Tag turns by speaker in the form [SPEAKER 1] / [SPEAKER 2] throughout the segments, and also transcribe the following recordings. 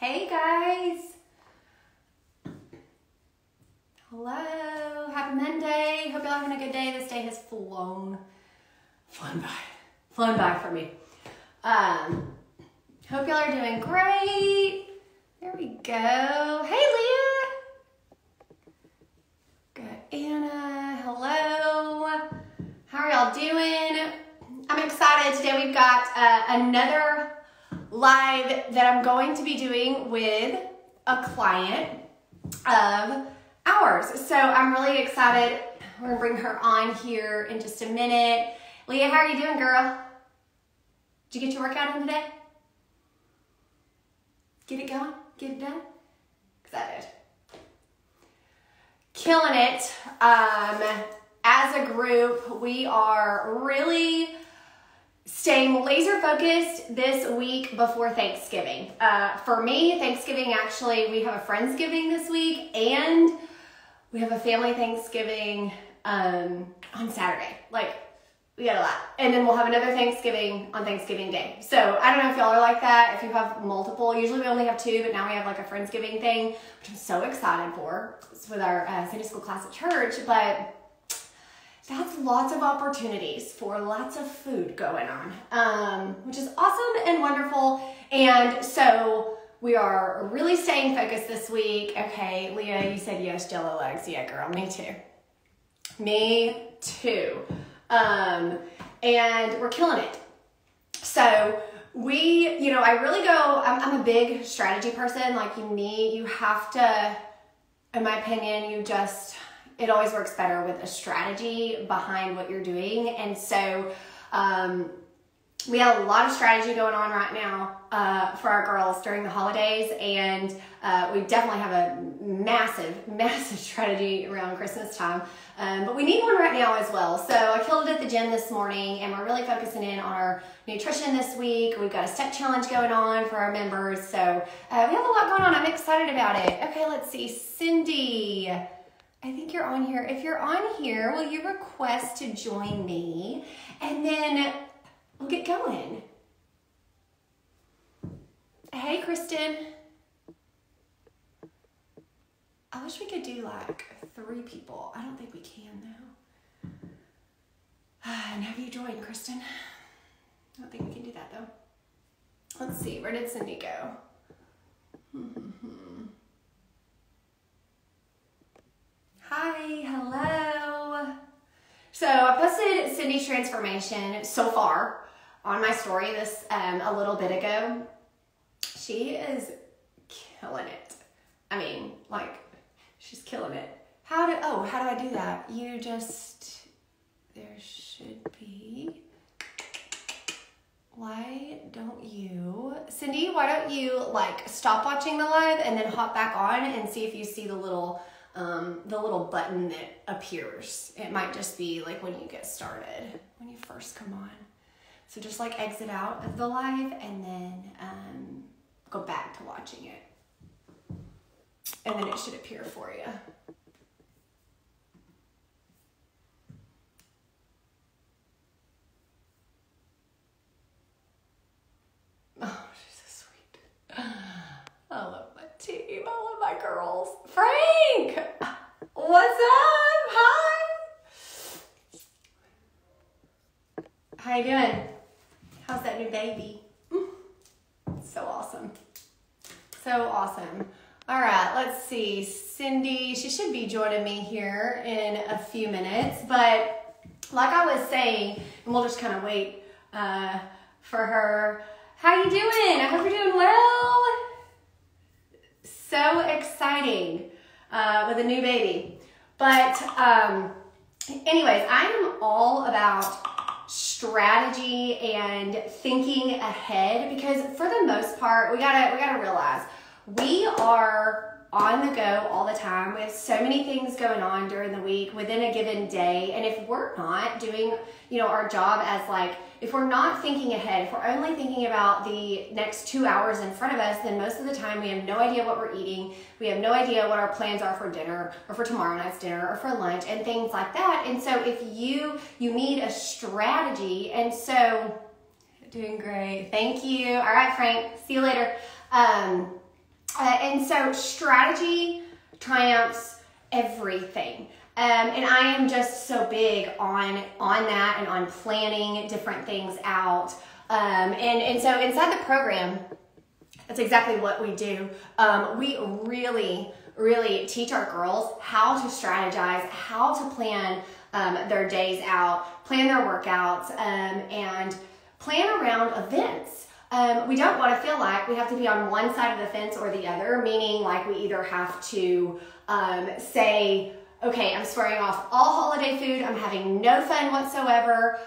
[SPEAKER 1] Hey guys. Hello. Happy Monday. Hope y'all having a good day. This day has flown by for me. Hope y'all are doing great. There we go. Hey Leah. Good. Anna. Hello. How are y'all doing? I'm excited. Today we've got another live that I'm going to be doing with a client of ours. So I'm really excited. We're gonna bring her on here in just a minute. Leah, how are you doing, girl? Did you get your workout in today? Get it going? Get it done? Excited. Killing it. As a group, we are really staying laser focused this week before Thanksgiving. For me, Thanksgiving, actually, we have a Friendsgiving this week and we have a family Thanksgiving on Saturday. Like, we got a lot. And then we'll have another Thanksgiving on Thanksgiving Day. So I don't know if y'all are like that, if you have multiple. Usually we only have two, but now we have like a Friendsgiving thing, which I'm so excited for. It's with our Sunday school class at church, but that's lots of opportunities for lots of food going on, which is awesome and wonderful. And so we are really staying focused this week. Okay, Leah, you said yes, Jello legs. Yeah, girl, me too. Me too. And we're killing it. So I really go, I'm a big strategy person. Like you have to, in my opinion, it always works better with a strategy behind what you're doing. And so we have a lot of strategy going on right now for our girls during the holidays. And we definitely have a massive strategy around Christmas time. But we need one right now as well. So I killed it at the gym this morning and we're really focusing in on our nutrition this week. We've got a step challenge going on for our members. So we have a lot going on. I'm excited about it. Okay, let's see. Cindy, I think you're on here. If you're on here, will you request to join me? And then we'll get going. Hey, Kristen. I wish we could do like 3 people. I don't think we can though. And have you joined, Kristen? I don't think we can do that though. Let's see, where did Cindy go? Hi, hello. So I posted Cindy's transformation so far on my story this a little bit ago. She is killing it. I mean, like, she's killing it. How do I do that? There should be. Cindy, why don't you like stop watching the live and then hop back on and see if you see the little button that appears. It might just be like when you get started, when you first come on. So just like exit out of the live and then go back to watching it. And then it should appear for you. Oh, she's so sweet. I love my team. I love my girls. Frank! What's up? Hi! How you doing? How's that new baby? So awesome. So awesome. All right, let's see. Cindy, she should be joining me here in a few minutes. But like I was saying, and we'll just kind of wait for her. How you doing? I hope you're doing well. So exciting with a new baby. But anyways, I am all about strategy and thinking ahead because for the most part, we gotta realize we are on the go all the time. We have so many things going on during the week within a given day. And if we're not doing, our job as like, if we're not thinking ahead, if we're only thinking about the next 2 hours in front of us, then most of the time we have no idea what we're eating. We have no idea what our plans are for dinner or for tomorrow night's dinner or for lunch and things like that. And so if you need a strategy, and so doing great. Thank you. All right, Frank, see you later. And so strategy triumphs everything. And I am just so big on that and on planning different things out. And so inside the program, that's exactly what we do. We really teach our girls how to strategize, how to plan their days out, plan their workouts, and plan around events. We don't want to feel like we have to be on one side of the fence or the other, meaning like we either have to say, okay, I'm swearing off all holiday food, I'm having no fun whatsoever,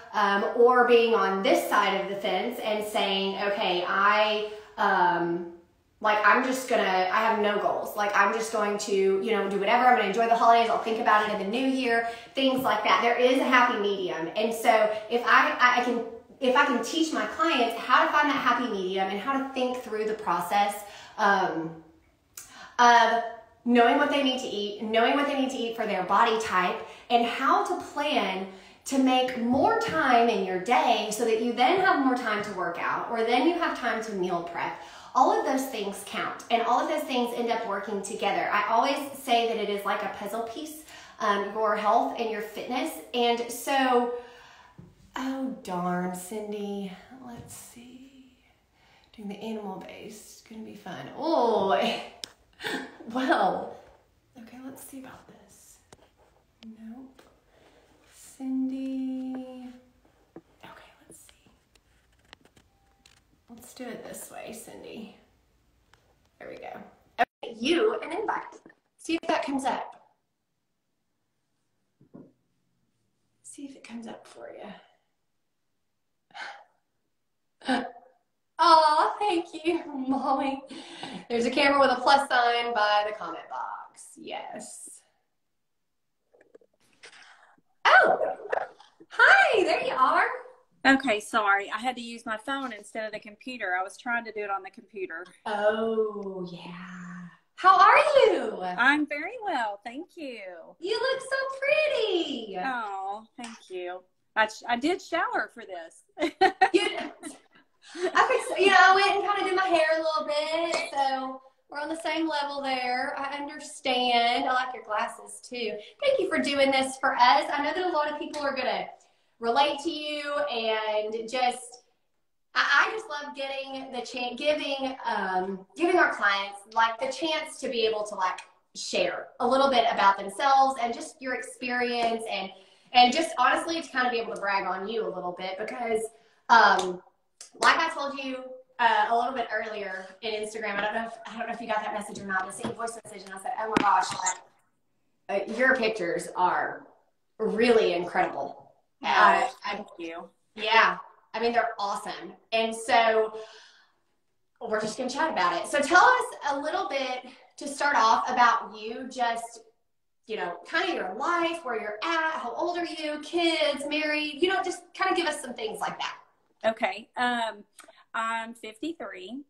[SPEAKER 1] or being on this side of the fence and saying, okay, I have no goals. Like, I'm just going to, do whatever. I'm going to enjoy the holidays. I'll think about it in the new year, things like that. There is a happy medium. And so if I can teach my clients how to find that happy medium and how to think through the process of knowing what they need to eat, knowing what they need to eat for their body type, and how to plan to make more time in your day so that you then have more time to work out, or then you have time to meal prep. All of those things count, and all of those things end up working together. I always say that it is like a puzzle piece, your health and your fitness. And so, oh darn, Cindy, let's see. Doing the animal base, it's gonna be fun. Oh, well, okay, let's see about this. Nope. Cindy. Okay, let's see. Let's do it this way, Cindy. There we go. Okay, you an invite. See if that comes up. See if it comes up for you. Oh, thank you, Molly. There's a camera with a plus sign by the comment box. Yes. Oh, hi, there you are.
[SPEAKER 2] Okay, sorry. I had to use my phone instead of the computer. I was trying to do it on the computer.
[SPEAKER 1] Oh, yeah. How are you?
[SPEAKER 2] I'm very well, thank you.
[SPEAKER 1] You look so pretty.
[SPEAKER 2] Oh, thank you. I did shower for this.
[SPEAKER 1] I went and kind of did my hair a little bit, so we're on the same level there. I understand. I like your glasses too. Thank you for doing this for us. I know that a lot of people are going to relate to you, and I just love getting the chance, giving our clients like the chance to be able to like share a little bit about themselves and just your experience, and just honestly to kind of be able to brag on you a little bit, because like I told you a little bit earlier in Instagram, I don't know if you got that message or not, but I sent a voice message and I said, oh my gosh, like, your pictures are really incredible.
[SPEAKER 2] Thank you.
[SPEAKER 1] Yeah, I mean, they're awesome. And so we're just going to chat about it. So tell us a little bit to start off about you, just, kind of your life, where you're at, how old are you, kids, married, just kind of give us some things like that.
[SPEAKER 2] Okay. I'm 53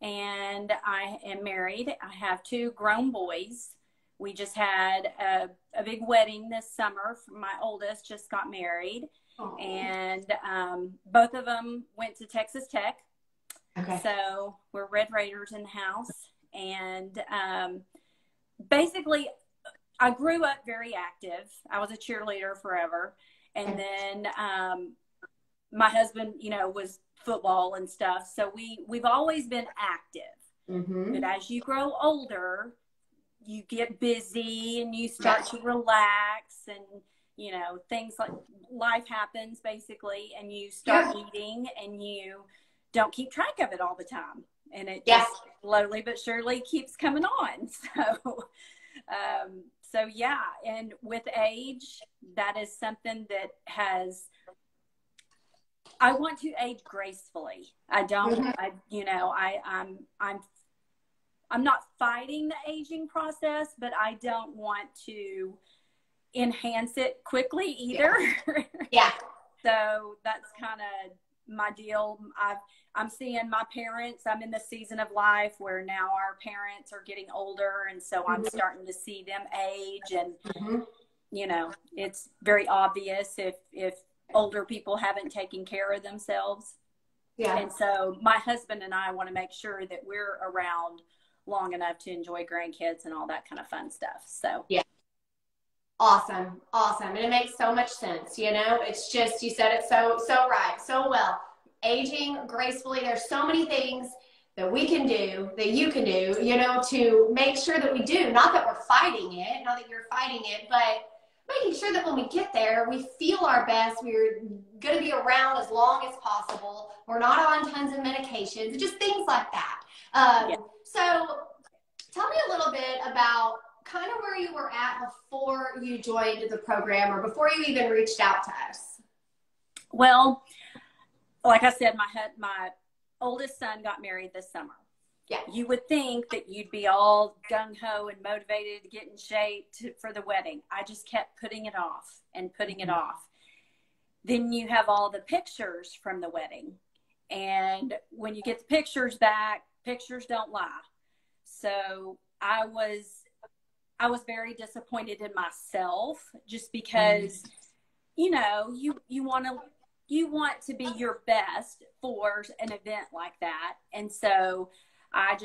[SPEAKER 2] and I am married. I have 2 grown boys. We just had a big wedding this summer. My oldest just got married. Oh. And both of them went to Texas Tech. Okay. So we're Red Raiders in the house. And basically, I grew up very active. I was a cheerleader forever. And then my husband, was football and stuff. So we've always been active. Mm-hmm. But as you grow older, you get busy and you start to relax, and, things like life happens basically, and you start eating and you don't keep track of it all the time. And it just slowly but surely keeps coming on. So yeah. And with age, that is something that I want to age gracefully. I don't, I'm not fighting the aging process, but I don't want to enhance it quickly either. Yeah. So that's kind of my deal. I'm seeing my parents. I'm in the season of life where now our parents are getting older. And so I'm starting to see them age, and, it's very obvious if older people haven't taken care of themselves. Yeah. And so my husband and I want to make sure that we're around long enough to enjoy grandkids and all that kind of fun stuff. So
[SPEAKER 1] yeah. Awesome. Awesome. And it makes so much sense. You know, it's just, you said it so right, so well. Aging gracefully. There's so many things that we can do, that you can do, you know, to make sure that we do, not that we're fighting it, not that you're fighting it, but making sure that when we get there, we feel our best. We're going to be around as long as possible. We're not on tons of medications, just things like that.
[SPEAKER 2] yeah.
[SPEAKER 1] So tell me a little bit about kind of where you were at before you joined the program, or before you even reached out to us.
[SPEAKER 2] Well, like I said, my oldest son got married this summer.
[SPEAKER 1] Yeah.
[SPEAKER 2] You would think that you'd be all gung-ho and motivated to get in shape for the wedding. I just kept putting it off and putting it off. Then you have all the pictures from the wedding. And when you get the pictures back, pictures don't lie. So I was very disappointed in myself, just because, you know, you want to be your best for an event like that. And so I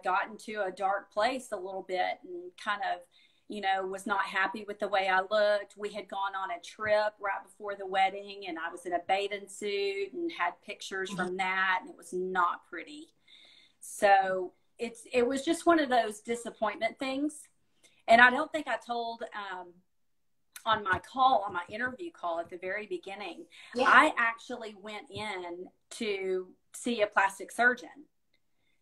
[SPEAKER 2] got into a dark place a little bit, and kind of, you know, was not happy with the way I looked. We had gone on a trip right before the wedding, and I was in a bathing suit and had pictures from that, and it was not pretty. So it was just one of those disappointment things. And I don't think I told, on my interview call at the very beginning, yeah. I actually went in to see a plastic surgeon,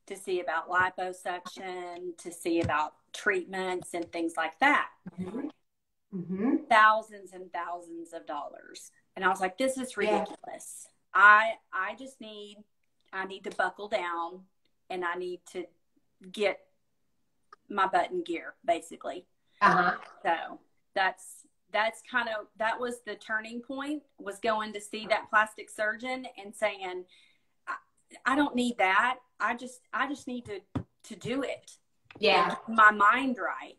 [SPEAKER 2] to see about liposuction, to see about treatments and things like that. Mm-hmm. Thousands and thousands of dollars. And I was like, this is ridiculous. Yeah. I need to buckle down, and I need to get my butt in gear, basically. So that was the turning point, was going to see that plastic surgeon and saying, I don't need that. I just need to do it.
[SPEAKER 1] Yeah.
[SPEAKER 2] Get my mind right.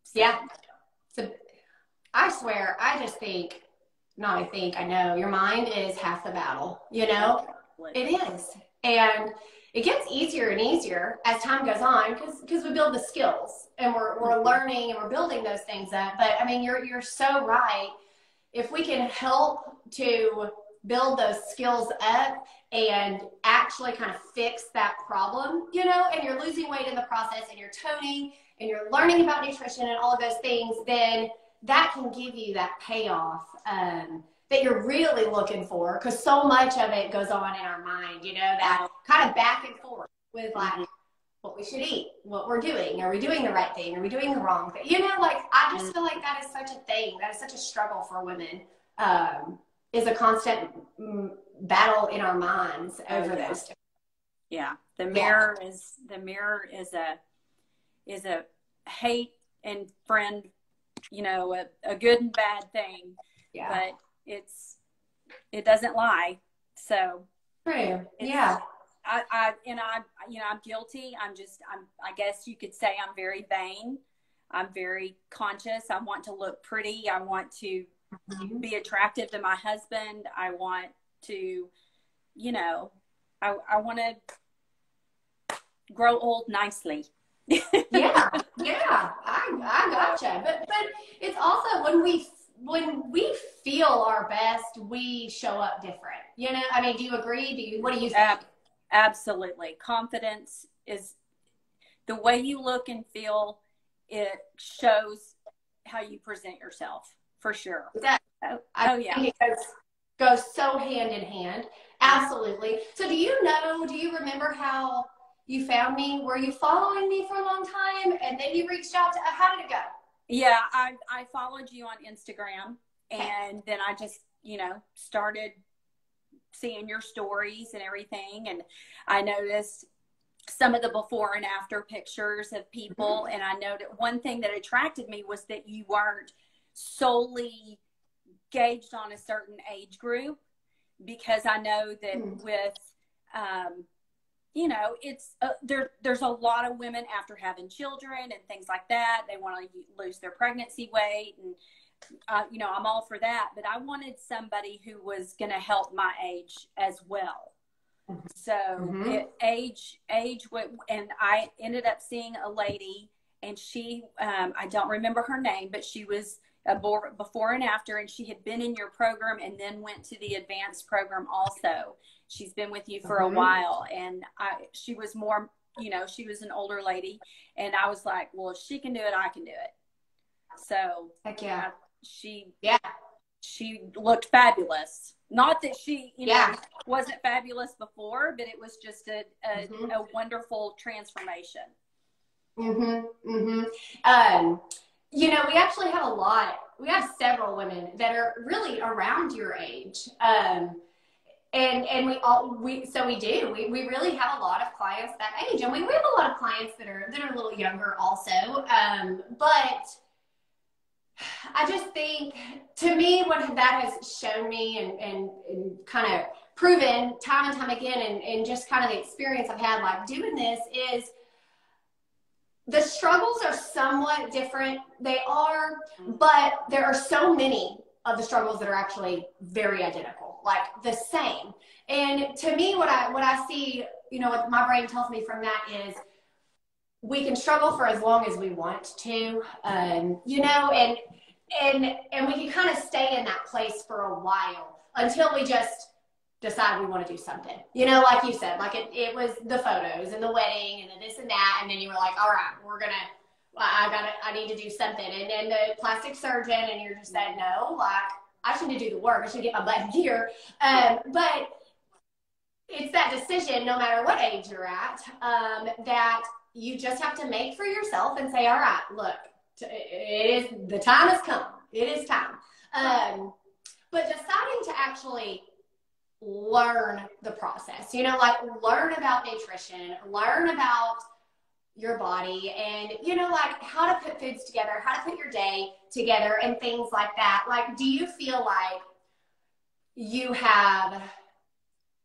[SPEAKER 2] So,
[SPEAKER 1] yeah. So I swear, I know your mind is half the battle, you know? It is. And it gets easier and easier as time goes on, because we build the skills, and we're learning, and we're building those things up. But I mean, you're so right. If we can help to build those skills up and actually kind of fix that problem, you know, and you're losing weight in the process, and you're toning, and you're learning about nutrition and all of those things, then that can give you that payoff that you're really looking for, because so much of it goes on in our mind, you know, that kind of back and forth with like what we should eat, what we're doing, are we doing the right thing, are we doing the wrong thing, you know, like I just feel like that is such a thing, that is such a struggle for women, is a constant battle in our minds over those things.
[SPEAKER 2] Yeah, the mirror is a hate and friend, you know, a good and bad thing. Yeah. But it doesn't lie. So
[SPEAKER 1] true. Yeah.
[SPEAKER 2] I'm guilty. I guess you could say I'm very vain. I'm very conscious. I want to look pretty. I want to be attractive to my husband. I want to, you know, I want to grow old nicely.
[SPEAKER 1] yeah. I gotcha. But it's also when we feel our best, we show up different. You know, I mean, do you agree? What do you think?
[SPEAKER 2] Absolutely. Confidence is the way you look and feel. It shows how you present yourself, for sure.
[SPEAKER 1] Yeah. It goes so hand in hand. Absolutely. So do you remember how you found me? Were you following me for a long time, and then you reached out to, how did it go?
[SPEAKER 2] Yeah, I followed you on Instagram, and then I just, you know, started seeing your stories and everything. And I noticed some of the before and after pictures of people. And I noted one thing that attracted me was that you weren't solely gauged on a certain age group, because I know that with, you know, it's there's a lot of women after having children and things like that, they want to lose their pregnancy weight, and you know, I'm all for that, but I wanted somebody who was going to help my age as well. So
[SPEAKER 1] Mm-hmm.
[SPEAKER 2] and I ended up seeing a lady, and she, I don't remember her name, but she was a before and after, and she had been in your program and then went to the advanced program also. She's been with you for a while, and she was more, she was an older lady, and I was like, well, if she can do it, I can do it. So
[SPEAKER 1] Heck yeah.
[SPEAKER 2] Yeah. She looked fabulous. Not that she,
[SPEAKER 1] Yeah.
[SPEAKER 2] wasn't fabulous before, but it was just a wonderful transformation.
[SPEAKER 1] We actually have we have several women that are really around your age. And we really have a lot of clients that age, and we have a lot of clients that are a little younger also. But I just think, to me, what that has shown me and kind of proven time and time again, and just kind of the experience I've had like doing this, is the struggles are somewhat different. They are, but there are so many of the struggles that are actually very identical, like the same. And to me, what I see, what my brain tells me from that is, we can struggle for as long as we want to, and we can kind of stay in that place for a while until we just decide we want to do something. Like you said, like it was the photos and the wedding and the this and that, and then you were like, all right, I need to do something. And then the plastic surgeon, and you're just saying, no, like, I should do the work. I should get my butt in gear. But it's that decision, no matter what age you're at, that you just have to make for yourself and say, all right, look, the time has come. It is time. But deciding to actually learn the process, like learn about nutrition, learn about your body, and like how to put foods together, how to put your day together, and things like that. Like, do you feel like you have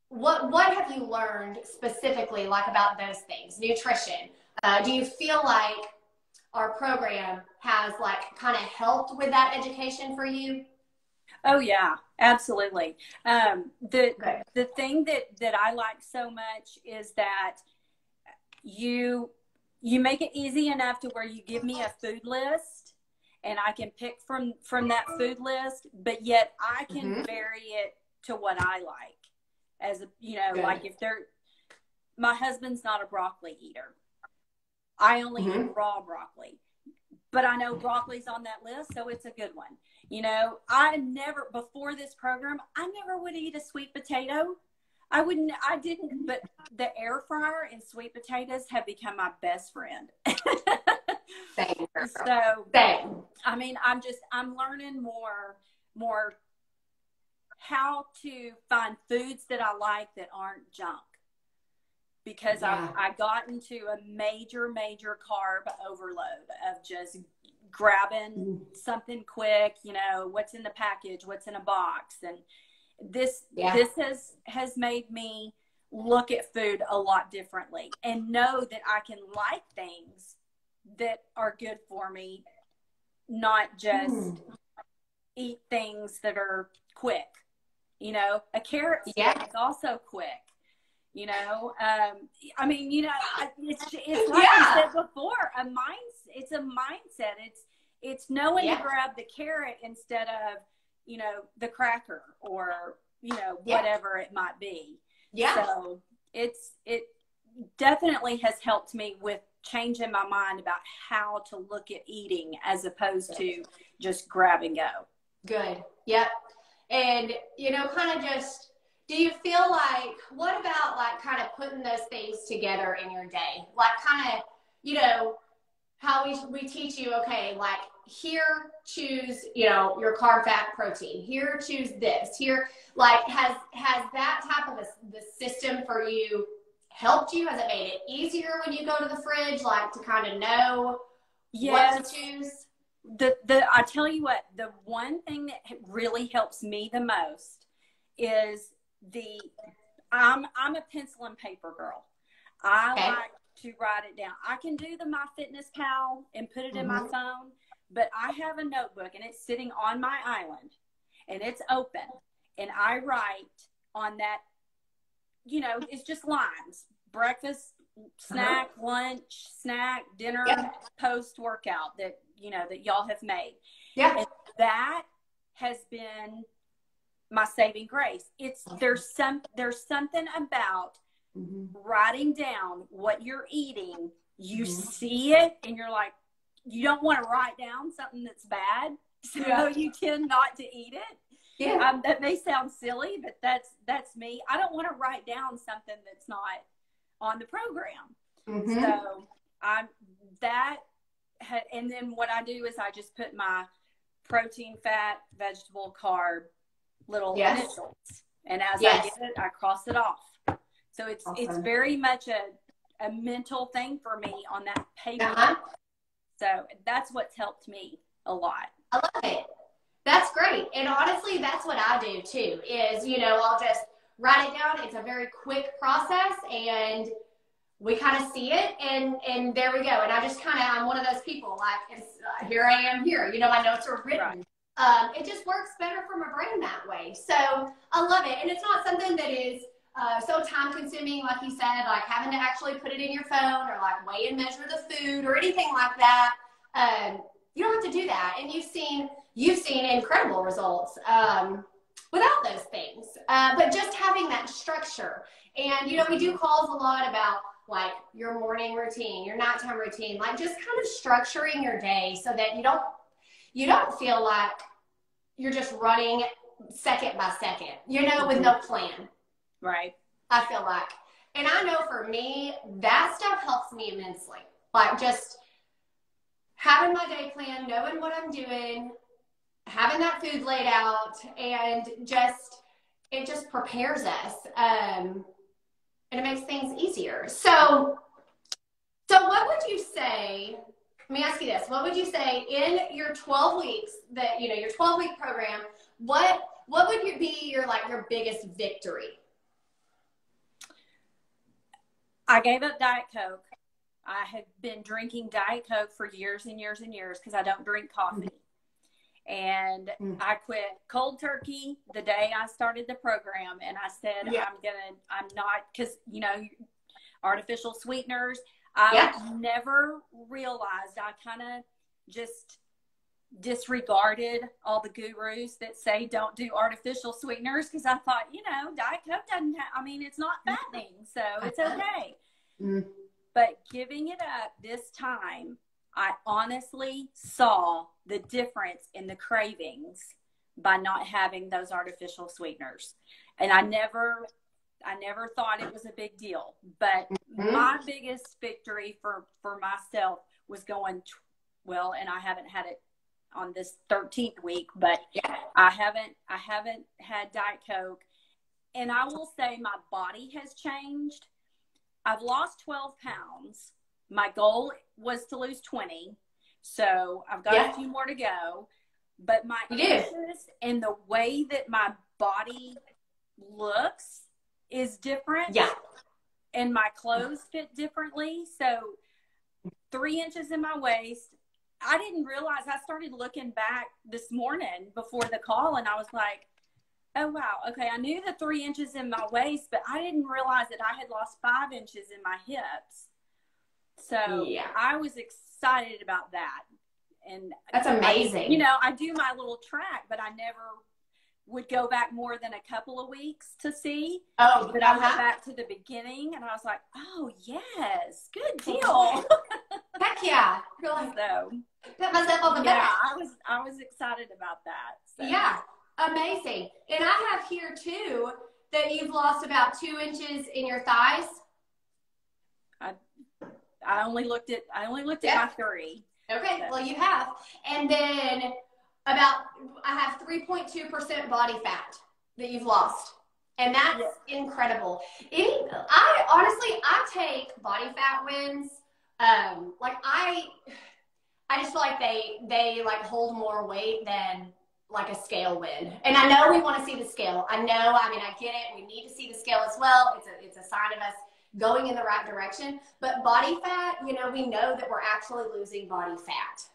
[SPEAKER 1] what have you learned specifically, like, about those things, nutrition? Do you feel like our program has like kind of helped with that education for you?
[SPEAKER 2] Oh yeah, absolutely. The thing that I like so much is that you make it easy enough to where you give me a food list, and I can pick from that food list, but yet I can vary it to what I like. As like, if my husband's not a broccoli eater, I only eat raw broccoli, but I know broccoli's on that list, so it's a good one. Before this program, I never would eat a sweet potato. I didn't, but the air fryer and sweet potatoes have become my best friend.
[SPEAKER 1] Same.
[SPEAKER 2] So,
[SPEAKER 1] Same.
[SPEAKER 2] I mean, I'm learning more how to find foods that I like that aren't junk. Because I got into a major carb overload of just grabbing something quick, what's in the package, what's in a box. And this has made me look at food a lot differently and know that I can like things that are good for me, not just eat things that are quick. A carrot stick is also quick. I mean, it's like I said before, it's a mindset. It's knowing to grab the carrot instead of, the cracker or, whatever it might be. Yeah. So it definitely has helped me with changing my mind about how to look at eating as opposed to just grab and go.
[SPEAKER 1] Good. Yep. And, kind of just, do you feel like, what about like kind of putting those things together in your day? Like kind of, how we teach you, okay, like here choose, your carb, fat, protein. Here choose this. Here, like, has that type of the system for you helped you? Has it made it easier when you go to the fridge, like to kind of know what to choose?
[SPEAKER 2] I tell you what, the one thing that really helps me the most is I'm a pencil and paper girl. I like to write it down. I can do the MyFitnessPal and put it in my phone, but I have a notebook and it's sitting on my island and it's open, and I write on that you know, it's just lines: breakfast, snack, lunch, snack, dinner, post workout that, you know, that y'all have made.
[SPEAKER 1] Yeah.
[SPEAKER 2] And that has been my saving grace. There's something about writing down what you're eating. You see it and you're like, you don't want to write down something that's bad, so you tend not to eat it. Yeah. That may sound silly, but that's me. I don't want to write down something that's not on the program. So and then what I do is I just put my protein, fat, vegetable, carb little initials, and as I get it, I cross it off. So it's very much a mental thing for me on that paper. So that's what's helped me a lot.
[SPEAKER 1] I love it. That's great. And honestly, that's what I do too, is, you know, I'll just write it down. It's a very quick process and we kind of see it and there we go. And I just I'm one of those people, like, here I am here. You know, my notes are written. Right. It just works better for my brain that way. So I love it. And it's not something that is so time consuming, like you said, like having to actually put it in your phone or like weigh and measure the food or anything like that. You don't have to do that. And you've seen incredible results without those things. But just having that structure. And, you know, we do calls a lot about like your morning routine, your nighttime routine, like just kind of structuring your day so that you don't feel like you're just running second by second, you know, with no plan.
[SPEAKER 2] Right.
[SPEAKER 1] I feel like. And I know for me, that stuff helps me immensely. Like just having my day plan, knowing what I'm doing, having that food laid out, and it just prepares us. And it makes things easier. So what would you say, let me ask you this, what would you say in your 12 weeks that, you know, your 12-week program, what would be your biggest victory?
[SPEAKER 2] I gave up Diet Coke. I have been drinking Diet Coke for years and years and years because I don't drink coffee. And I quit cold turkey the day I started the program. And I said, I'm not, because, you know, artificial sweeteners. I never realized, I kind of just disregarded all the gurus that say don't do artificial sweeteners because I thought, you know, Diet Coke doesn't have, I mean, it's not fattening, so it's okay. But giving it up this time, I honestly saw the difference in the cravings by not having those artificial sweeteners. And I never thought it was a big deal. But my biggest victory for myself was going, well, and I haven't had it on this 13th week, but I haven't had Diet Coke. And I will say my body has changed. I've lost 12 pounds. My goal was to lose 20. So I've got a few more to go. But my interest and the way that my body looks is different. Yeah. And my clothes fit differently. So 3 inches in my waist. I didn't realize, I started looking back this morning before the call and I was like, oh, wow. Okay. I knew the 3 inches in my waist, but I didn't realize that I had lost 5 inches in my hips. So I was excited about that. And
[SPEAKER 1] that's amazing.
[SPEAKER 2] I do my little track, but I never would go back more than a couple of weeks to see. Oh, but I went back to the beginning and I was like, oh yes, good deal.
[SPEAKER 1] Heck yeah.
[SPEAKER 2] So
[SPEAKER 1] put myself on the back.
[SPEAKER 2] I was excited about that. So.
[SPEAKER 1] Yeah. Amazing. And I have here too that you've lost about 2 inches in your thighs.
[SPEAKER 2] I only looked at my 3.
[SPEAKER 1] Okay, well you have. And then I have 3.2% body fat that you've lost. And that's incredible. I take body fat wins. I just feel like they like hold more weight than like a scale win. And I know we want to see the scale. I get it. We need to see the scale as well. It's a sign of us going in the right direction. But body fat, we know that we're actually losing body fat.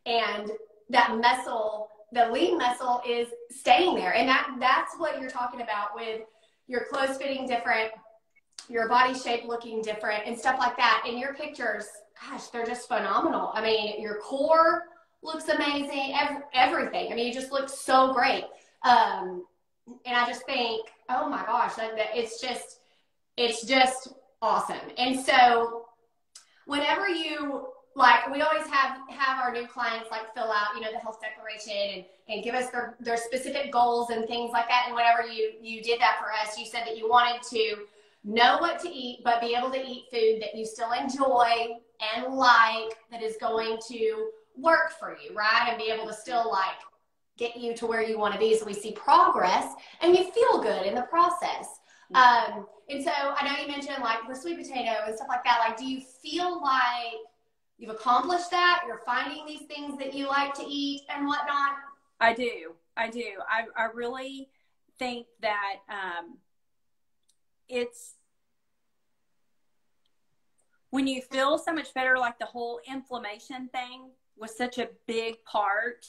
[SPEAKER 1] And that muscle, the lean muscle is staying there. And that's what you're talking about with, your clothes fitting different, your body shape looking different and stuff like that. And your pictures, gosh, they're just phenomenal. I mean, your core looks amazing, everything. I mean, you just look so great. And I just think, oh my gosh, it's just awesome. And so whenever you, like, we always have our new clients like fill out, you know, the health declaration and give us their specific goals and things like that. And whenever you did that for us, you said that you wanted to know what to eat, but be able to eat food that you still enjoy and like, that is going to work for you, right? And be able to still like get you to where you want to be, so we see progress and you feel good in the process. And so I know you mentioned like the sweet potato and stuff like that. Like, do you feel like you've accomplished that? You're finding these things that you like to eat and whatnot?
[SPEAKER 2] I do. I really think that it's when you feel so much better, like the whole inflammation thing was such a big part,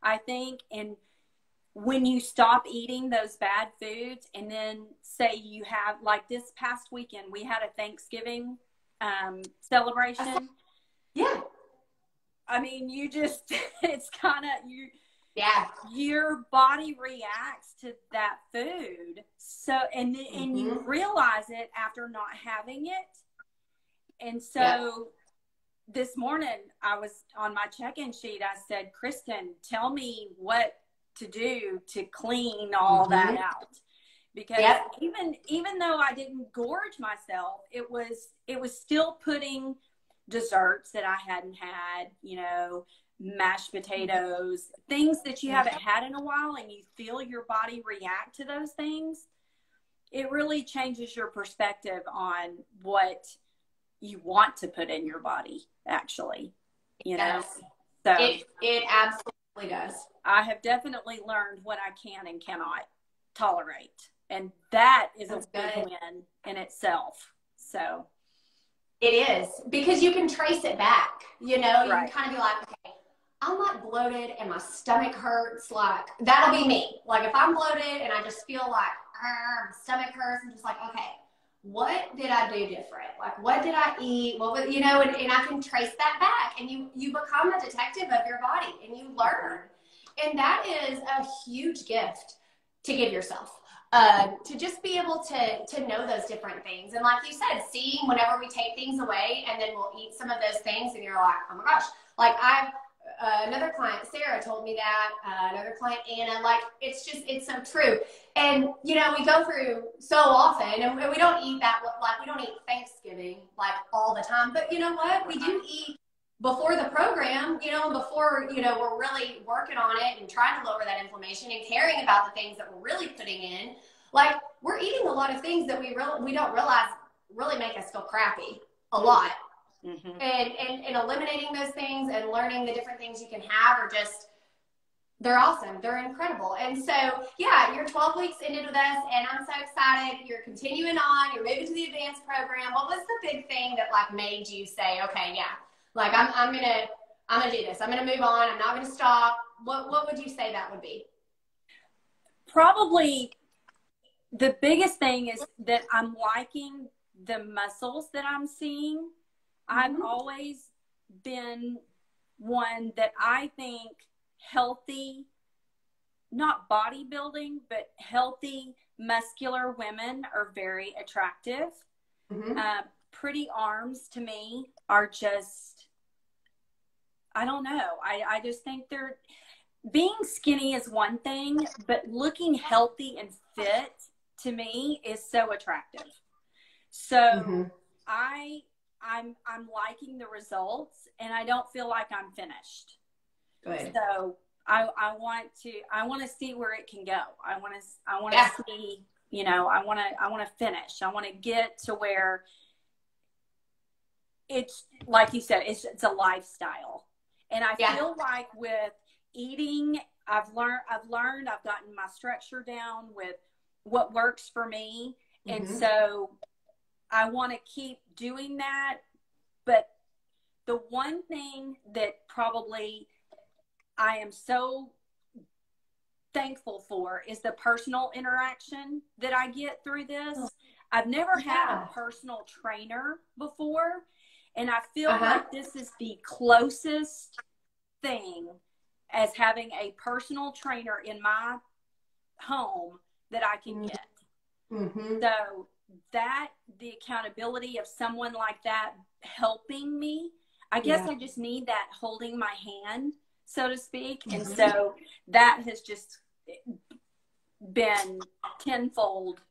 [SPEAKER 2] I think. And when you stop eating those bad foods, and then say you have, like this past weekend, we had a Thanksgiving celebration.
[SPEAKER 1] Yeah.
[SPEAKER 2] I mean, you just, it's kind of,
[SPEAKER 1] yeah,
[SPEAKER 2] your body reacts to that food. So, and you realize it after not having it. And so this morning I was on my check-in sheet. I said, Kristen, tell me what to do to clean all that out. Because even though I didn't gorge myself, it was still putting desserts that I hadn't had, you know, mashed potatoes, things that you haven't had in a while, and you feel your body react to those things. It really changes your perspective on what you want to put in your body, actually, you know. So
[SPEAKER 1] it absolutely does.
[SPEAKER 2] I have definitely learned what I can and cannot tolerate, and that is a big win in itself. So
[SPEAKER 1] it is, because you can trace it back, you know. You can kind of be like, okay, I'm like bloated and my stomach hurts. Like, that'll be me. Like, if I'm bloated and I just feel like my stomach hurts, I'm just like, okay, what did I do different? Like, what did I eat? What was, you know, and I can trace that back, and you become a detective of your body, and you learn. And that is a huge gift to give yourself, to just be able to know those different things. And like you said, seeing whenever we take things away and then we'll eat some of those things, and you're like, oh my gosh, like another client, Sarah, told me that, another client, Anna, like, it's so true. And, you know, we go through so often, and we don't eat that, like, we don't eat Thanksgiving, like, all the time. But you know what? We do eat before the program, you know, and before, you know, we're really working on it and trying to lower that inflammation and caring about the things that we're really putting in. Like, we're eating a lot of things that we don't realize really make us feel crappy a lot. And eliminating those things and learning the different things you can have are just, they're awesome. They're incredible. And so, yeah, you're 12 weeks into with us, and I'm so excited. You're continuing on. You're moving to the advanced program. What was the big thing that like made you say, okay, yeah, like I'm gonna do this. I'm gonna move on. I'm not gonna stop. What would you say that would be?
[SPEAKER 2] Probably the biggest thing is that I'm liking the muscles that I'm seeing. I've always been one that I think healthy, not bodybuilding, but healthy, muscular women are very attractive. Pretty arms to me are just, I don't know. I just think being skinny is one thing, but looking healthy and fit to me is so attractive. So I'm liking the results, and I don't feel like I'm finished.
[SPEAKER 1] Good.
[SPEAKER 2] So I want to see where it can go. I want to see, you know, I want to finish. I want to get to where it's, like you said, it's a lifestyle. And I feel like with eating, I've gotten my structure down with what works for me. And so I want to keep doing that. But the one thing that probably I am so thankful for is the personal interaction that I get through this. I've never had a personal trainer before, and I feel like this is the closest thing as having a personal trainer in my home that I can get. So that the accountability of someone like that helping me, I guess I just need that holding my hand, so to speak. And so that has just been tenfold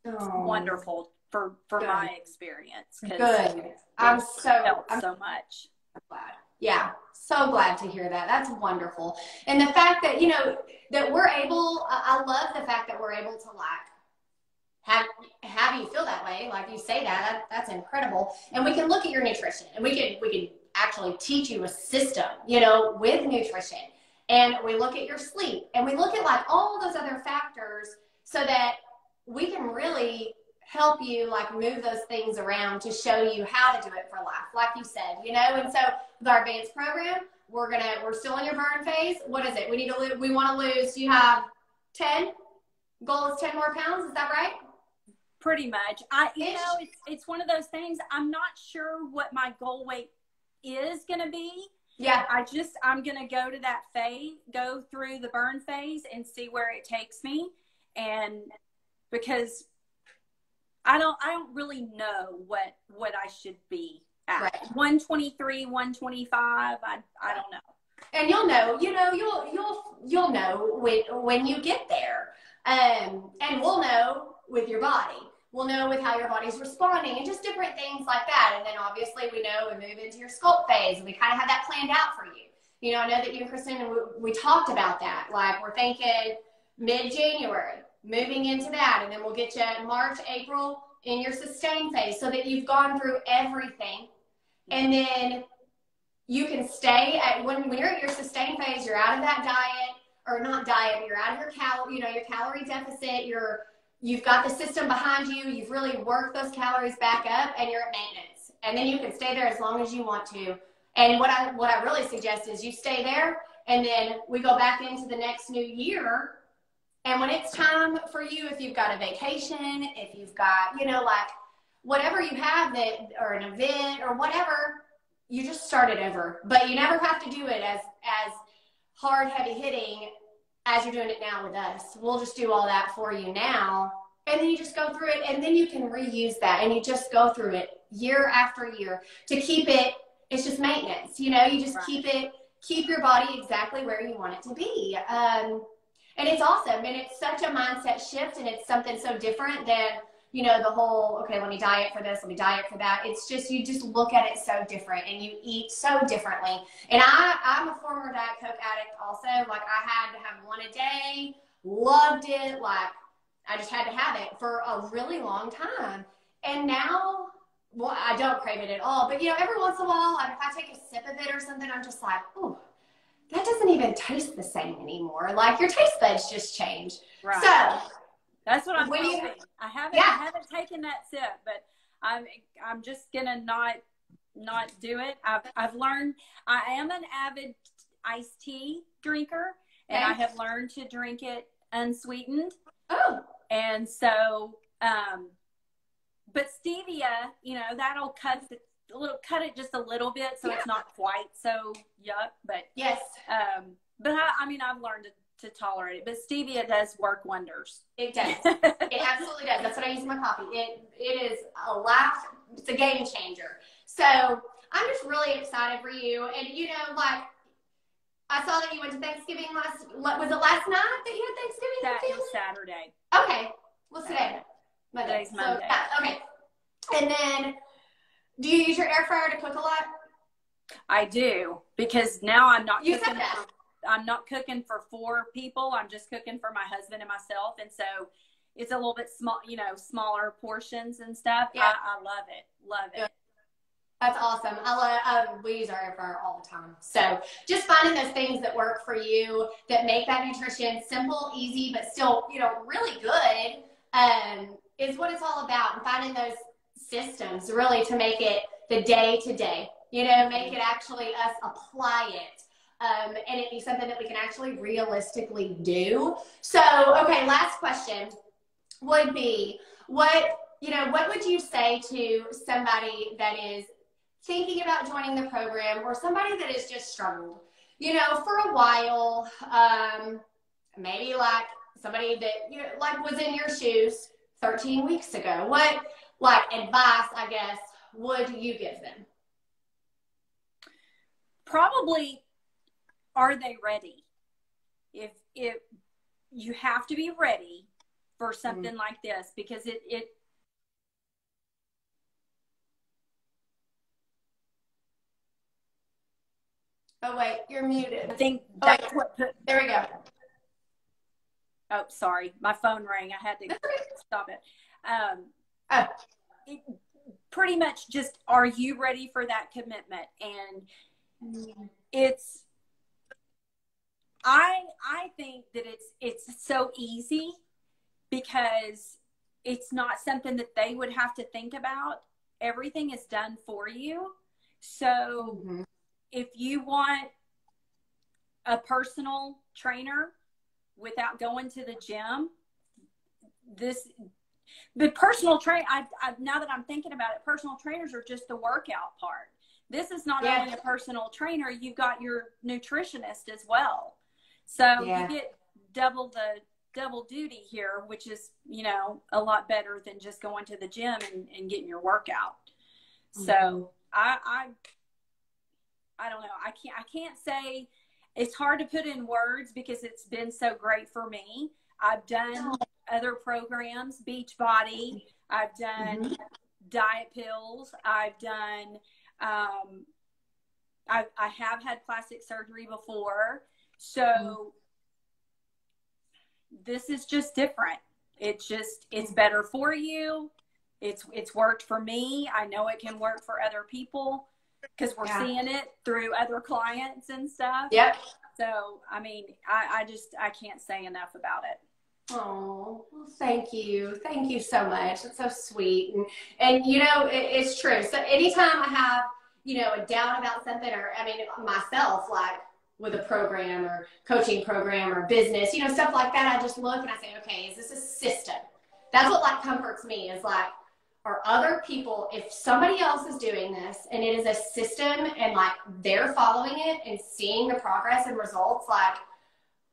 [SPEAKER 2] wonderful for my experience.
[SPEAKER 1] Good. I'm so
[SPEAKER 2] much.
[SPEAKER 1] Glad. Yeah. So glad to hear that. That's wonderful. And the fact that, you know, that we're able, I love the fact that we're able to have you feel that way. Like you say that's incredible. And we can look at your nutrition, and we can actually teach you a system, you know, with nutrition. And we look at your sleep, and we look at like all those other factors so that we can really help you like move those things around to show you how to do it for life, like you said, you know. And so with our advanced program, we're still in your burn phase. What is it? We want to lose, you have 10, goal is 10 more pounds. Is that right?
[SPEAKER 2] Pretty much. You know, it's one of those things. I'm not sure what my goal weight is going to be.
[SPEAKER 1] Yeah.
[SPEAKER 2] I'm going to go to that phase, go through the burn phase and see where it takes me. And because I don't really know what I should be at. Right. 123, 125. I don't know.
[SPEAKER 1] And you'll know, you'll know when you get there. And we'll know with your body. We'll know with how your body's responding and just different things like that. And then obviously we know we move into your sculpt phase, and we kind of have that planned out for you. You know, I know that you and Kristen, we talked about that. Like we're thinking mid-January, moving into that. And then we'll get you March, April in your sustain phase so that you've gone through everything. And then you can stay when you're at your sustain phase, you're out of that diet, or not diet, but you're out of your calorie deficit. You've got the system behind you. You've really worked those calories back up, and you're at maintenance. And then you can stay there as long as you want to. And what I really suggest is you stay there, and then we go back into the next new year. And when it's time for you, if you've got a vacation, if you've got, you know, like whatever you have or an event or whatever, you just start it over. But you never have to do it as hard, heavy hitting as you're doing it now with us. We'll just do all that for you now. And then you just go through it, and then you can reuse that, and you just go through it year after year to keep it. It's just maintenance, you know, you just keep your body exactly where you want it to be. And it's awesome. And it's such a mindset shift, and it's something so different than, you know, the whole, okay, let me diet for this, let me diet for that. It's just, you just look at it so different, and you eat so differently. And I'm a former Diet Coke addict also. Like I had to have one a day, loved it. Like I just had to have it for a really long time. And now, well, I don't crave it at all. But, you know, every once in a while, if I take a sip of it or something, I'm just like, ooh, that doesn't even taste the same anymore. Like your taste buds just change.
[SPEAKER 2] Right.
[SPEAKER 1] So
[SPEAKER 2] that's what I'm hoping. I haven't taken that sip, but I'm just gonna not do it. I've learned. I am an avid iced tea drinker, and I have learned to drink it unsweetened.
[SPEAKER 1] Oh.
[SPEAKER 2] And so, but stevia, you know, that'll cut it just a little bit, so it's not quite so yuck. But
[SPEAKER 1] yes.
[SPEAKER 2] But I mean, I've learned to tolerate it. But stevia does work wonders.
[SPEAKER 1] It does. It absolutely does. That's what I use in my coffee. It is it's a game changer. So I'm just really excited for you. And you know, like I saw that you went to Thanksgiving was it last night that you had Thanksgiving?
[SPEAKER 2] That was Saturday.
[SPEAKER 1] Okay. What's today?
[SPEAKER 2] Today's Monday.
[SPEAKER 1] So, okay. And then, do you use your air fryer to cook a lot?
[SPEAKER 2] I do, because now I'm not
[SPEAKER 1] you
[SPEAKER 2] cooking.
[SPEAKER 1] Said that.
[SPEAKER 2] I'm not cooking for 4 people. I'm just cooking for my husband and myself, and so it's a little bit small, you know, smaller portions and stuff. Yeah. I love it. Love it.
[SPEAKER 1] That's awesome. We use our air fryer all the time. So just finding those things that work for you, that make that nutrition simple, easy, but still, you know, really good, is what it's all about. And finding those systems really to make it the day to day, you know, make it actually us apply it. and it be something that we can actually realistically do. So, okay, last question would be, what would you say to somebody that is thinking about joining the program, or somebody that has just struggled, for a while, maybe like somebody that, like was in your shoes 13 weeks ago? What, like, advice, I guess, would you give them?
[SPEAKER 2] Probably, are they ready? If you have to be ready for something like this, because it
[SPEAKER 1] Oh wait, you're muted.
[SPEAKER 2] I think
[SPEAKER 1] that's what. There we go.
[SPEAKER 2] Oh, sorry, my phone rang. I had to stop it. It pretty much just, are you ready for that commitment? And I think that it's so easy, because it's not something that they would have to think about. Everything is done for you. So if you want a personal trainer without going to the gym, the personal train, now that I'm thinking about it, personal trainers are just the workout part. This is not only a personal trainer, you've got your nutritionist as well. So you get double duty here, which is, a lot better than just going to the gym and getting your workout. So I don't know. I can't say, it's hard to put in words, because it's been so great for me. I've done other programs, Beachbody. I've done diet pills. I've done, I have had plastic surgery before. So this is just different. It's better for you. It's worked for me. I know it can work for other people, because we're seeing it through other clients and stuff. Yep. So, I mean, I can't say enough about it.
[SPEAKER 1] Oh, well, thank you. Thank you so much. It's so sweet. And it's true. So anytime I have, a doubt about something, or, I mean, myself, like with a program or coaching program or business, stuff like that, I just look and I say, okay, is this a system? That's what like comforts me, is like, are other people, if somebody else is doing this and it is a system and like they're following it and seeing the progress and results, like,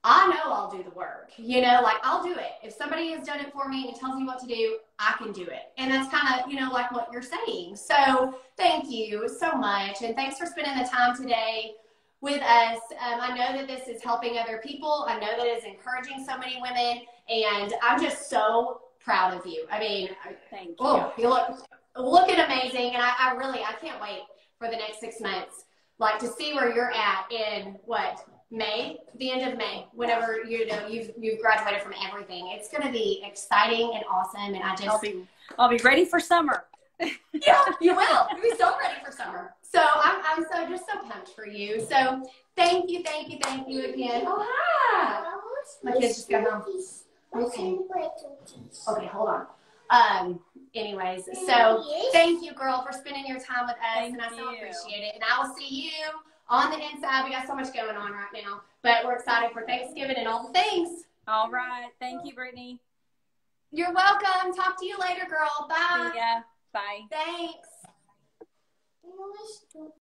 [SPEAKER 1] I know I'll do the work, like I'll do it. If somebody has done it for me and tells me what to do, I can do it. And that's kind of, like what you're saying. So thank you so much. And thanks for spending the time today with us. I know that this is helping other people. I know that it's encouraging so many women, and I'm just so proud of you. I mean,
[SPEAKER 2] thank you.
[SPEAKER 1] Oh, you look looking amazing. And I can't wait for the next 6 months, like to see where you're at in May, the end of May, whenever you've graduated from everything. It's going to be exciting and awesome. And
[SPEAKER 2] I'll be ready for summer.
[SPEAKER 1] Yeah, you will. You'll be so ready for summer. So I'm just so pumped for you. So thank you again. Oh, hi. My kids just got home. Okay, hold on. Anyways, so thank you, girl, for spending your time with us. And I so appreciate it. And I will see you on the inside. We got so much going on right now, but we're excited for Thanksgiving and all the things.
[SPEAKER 2] All right. Thank you, Brittany.
[SPEAKER 1] You're welcome. Talk to you later, girl. Bye.
[SPEAKER 2] See ya. Bye.
[SPEAKER 1] Thanks.